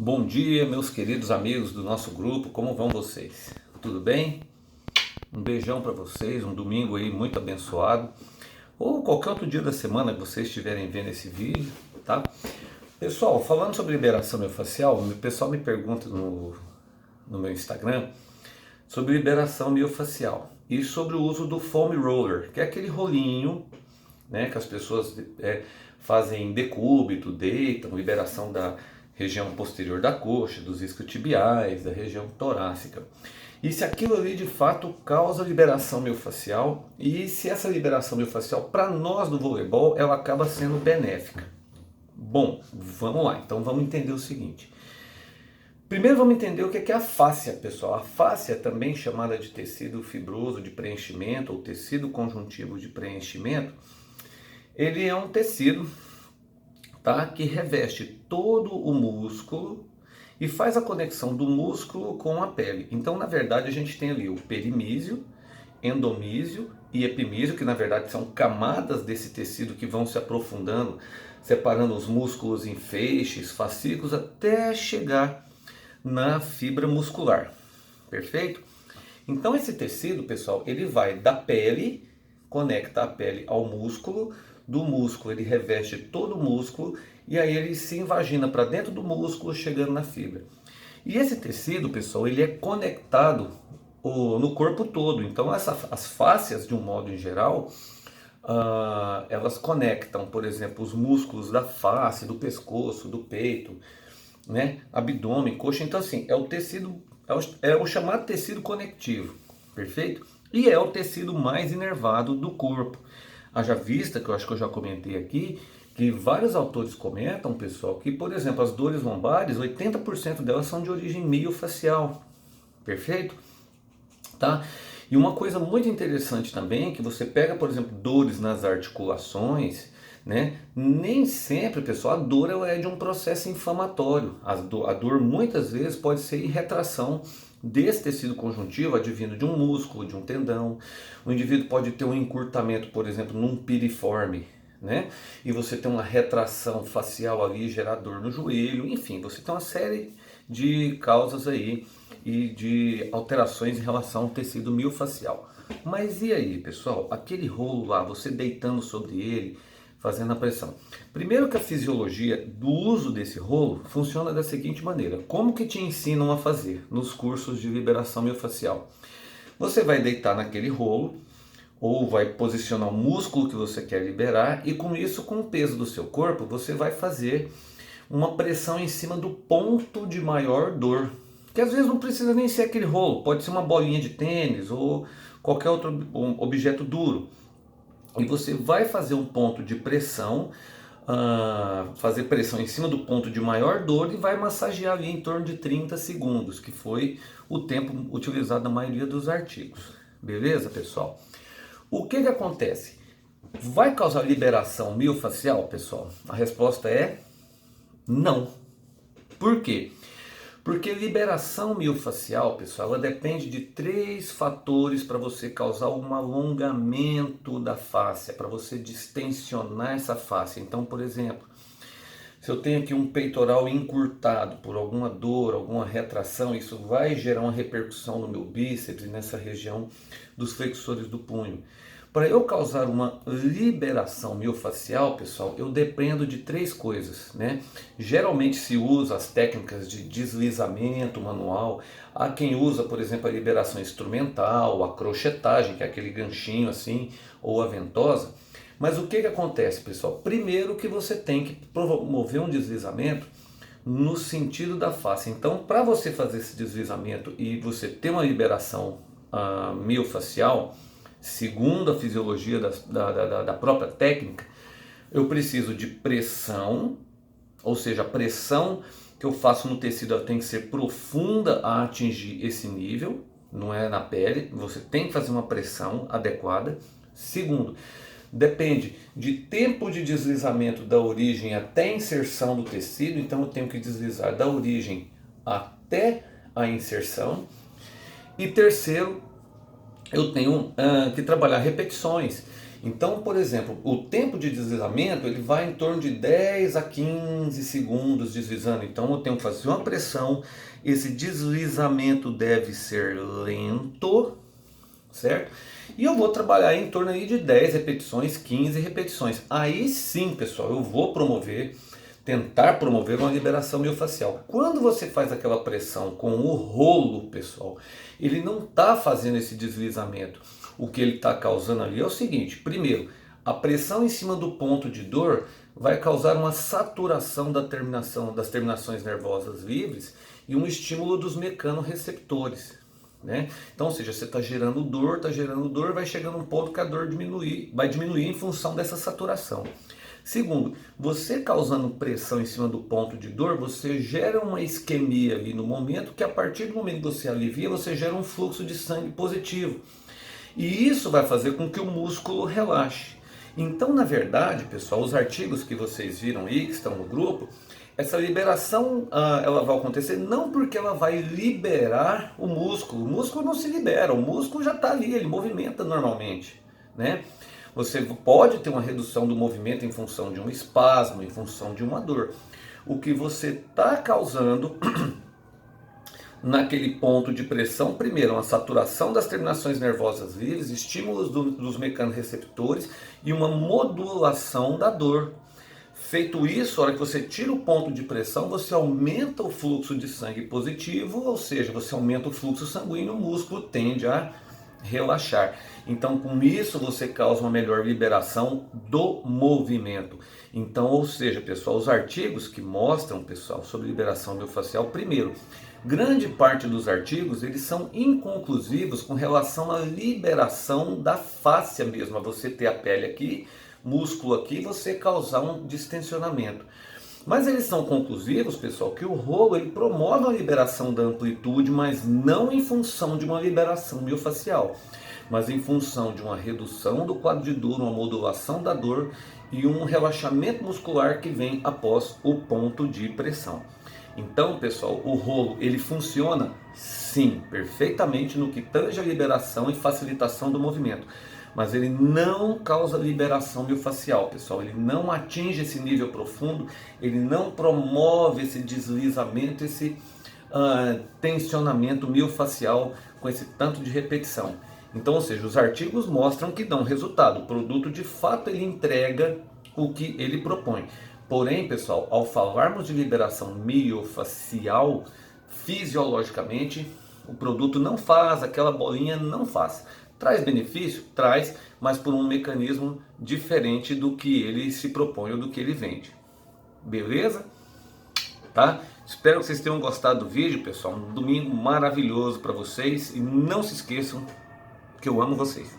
Bom dia, meus queridos amigos do nosso grupo, como vão vocês? Tudo bem? Um beijão para vocês, um domingo aí muito abençoado, ou qualquer outro dia da semana que vocês estiverem vendo esse vídeo, tá? Pessoal, falando sobre liberação miofascial, o pessoal me pergunta no meu Instagram sobre liberação miofascial e sobre o uso do foam roller, que é aquele rolinho, né, que as pessoas fazem em decúbito, deitam, liberação da região posterior da coxa, dos isquiotibiais, da região torácica. E se aquilo ali de fato causa liberação miofascial e se essa liberação miofascial para nós do voleibol ela acaba sendo benéfica. Bom, vamos lá, então vamos entender o seguinte. Primeiro vamos entender o que é a fáscia, pessoal. A fáscia, também chamada de tecido fibroso de preenchimento ou tecido conjuntivo de preenchimento, ele é um tecido, tá, que reveste todo o músculo e faz a conexão do músculo com a pele. Então, na verdade, a gente tem ali o perimísio, endomísio e epimísio, que na verdade são camadas desse tecido que vão se aprofundando, separando os músculos em feixes, fascículos, até chegar na fibra muscular. Perfeito? Então esse tecido, pessoal, ele vai da pele, conecta a pele ao músculo, do músculo ele reveste todo o músculo e aí ele se invagina para dentro do músculo, chegando na fibra. E esse tecido, pessoal, ele é conectado no corpo todo. Então as fáscias, de um modo em geral, elas conectam, por exemplo, os músculos da face, do pescoço, do peito, né, abdômen, coxa. Então assim, é o tecido, é o chamado tecido conectivo, perfeito? E é o tecido mais inervado do corpo. Haja vista, que eu acho que eu já comentei aqui, que vários autores comentam, pessoal, que, por exemplo, as dores lombares, 80% delas são de origem miofacial, perfeito? Tá? E uma coisa muito interessante também, que você pega, por exemplo, dores nas articulações, né? Nem sempre, pessoal, a dor é de um processo inflamatório. A dor muitas vezes pode ser retração desse tecido conjuntivo advindo de um músculo, de um tendão. O indivíduo pode ter um encurtamento, por exemplo, num piriforme, né? E você tem uma retração facial ali, gerar dor no joelho. Enfim, você tem uma série de causas aí e de alterações em relação ao tecido miofacial. Mas e aí, pessoal? Aquele rolo lá, você deitando sobre ele, fazendo a pressão. Primeiro que a fisiologia do uso desse rolo funciona da seguinte maneira. Como que te ensinam a fazer nos cursos de liberação miofascial? Você vai deitar naquele rolo, ou vai posicionar o músculo que você quer liberar, e com isso, com o peso do seu corpo, você vai fazer uma pressão em cima do ponto de maior dor. Que às vezes não precisa nem ser aquele rolo, pode ser uma bolinha de tênis ou qualquer outro objeto duro. E você vai fazer um ponto de pressão, fazer pressão em cima do ponto de maior dor e vai massagear ali em torno de 30 segundos, que foi o tempo utilizado na maioria dos artigos. Beleza, pessoal? O que acontece? Vai causar liberação miofacial, pessoal? A resposta é não. Por quê? Porque liberação miofacial, pessoal, ela depende de 3 fatores para você causar um alongamento da face, para você distensionar essa face. Então, por exemplo, se eu tenho aqui um peitoral encurtado por alguma dor, alguma retração, isso vai gerar uma repercussão no meu bíceps e nessa região dos flexores do punho. Para eu causar uma liberação miofacial, pessoal, eu dependo de 3 coisas, né? Geralmente se usa as técnicas de deslizamento manual. Há quem usa, por exemplo, a liberação instrumental, a crochetagem, que é aquele ganchinho assim, ou a ventosa. Mas o que acontece, pessoal? Primeiro que você tem que promover um deslizamento no sentido da face. Então, para você fazer esse deslizamento e você ter uma liberação miofacial, segundo a fisiologia da própria técnica, eu preciso de pressão, ou seja, a pressão que eu faço no tecido ela tem que ser profunda a atingir esse nível, não é na pele, você tem que fazer uma pressão adequada. Segundo, depende de tempo de deslizamento da origem até a inserção do tecido, então eu tenho que deslizar da origem até a inserção. E terceiro, eu tenho que trabalhar repetições. Então, por exemplo, o tempo de deslizamento ele vai em torno de 10 a 15 segundos deslizando. Então eu tenho que fazer uma pressão, esse deslizamento deve ser lento, certo? E eu vou trabalhar em torno aí de 10 repetições, 15 repetições. Aí sim, pessoal, eu vou tentar promover uma liberação miofascial. Quando você faz aquela pressão com o rolo, pessoal, ele não está fazendo esse deslizamento. O que ele está causando ali é o seguinte: primeiro, a pressão em cima do ponto de dor vai causar uma saturação das terminações nervosas livres e um estímulo dos mecanorreceptores. Né? Então, ou seja, você está gerando dor, vai chegando um ponto que a dor vai diminuir em função dessa saturação. Segundo, você causando pressão em cima do ponto de dor, você gera uma isquemia ali no momento, que a partir do momento que você alivia, você gera um fluxo de sangue positivo. E isso vai fazer com que o músculo relaxe. Então, na verdade, pessoal, os artigos que vocês viram aí, que estão no grupo, essa liberação ela vai acontecer não porque ela vai liberar o músculo não se libera, o músculo já está ali, ele movimenta normalmente, né? Você pode ter uma redução do movimento em função de um espasmo, em função de uma dor. O que você está causando naquele ponto de pressão, primeiro, uma saturação das terminações nervosas livres, estímulos dos mecanorreceptores e uma modulação da dor. Feito isso, a hora que você tira o ponto de pressão, você aumenta o fluxo de sangue positivo, ou seja, você aumenta o fluxo sanguíneo, o músculo tende a relaxar. Então, com isso, você causa uma melhor liberação do movimento. Então, ou seja, pessoal, os artigos que mostram, pessoal, sobre liberação miofascial, primeiro, grande parte dos artigos, eles são inconclusivos com relação à liberação da fáscia mesmo, a você ter a pele aqui, músculo aqui, você causar um distensionamento. Mas eles são conclusivos, pessoal, que o rolo ele promove a liberação da amplitude, mas não em função de uma liberação miofascial, mas em função de uma redução do quadro de dor, uma modulação da dor e um relaxamento muscular que vem após o ponto de pressão. Então, pessoal, o rolo ele funciona sim, perfeitamente no que tange a liberação e facilitação do movimento. Mas ele não causa liberação miofascial, pessoal. Ele não atinge esse nível profundo, ele não promove esse deslizamento, esse tensionamento miofascial com esse tanto de repetição. Então, ou seja, os artigos mostram que dão resultado. O produto, de fato, ele entrega o que ele propõe. Porém, pessoal, ao falarmos de liberação miofascial, fisiologicamente, o produto não faz, aquela bolinha não faz. Traz benefício? Traz, mas por um mecanismo diferente do que ele se propõe ou do que ele vende. Beleza? Tá? Espero que vocês tenham gostado do vídeo, pessoal. Um domingo maravilhoso para vocês. E não se esqueçam que eu amo vocês.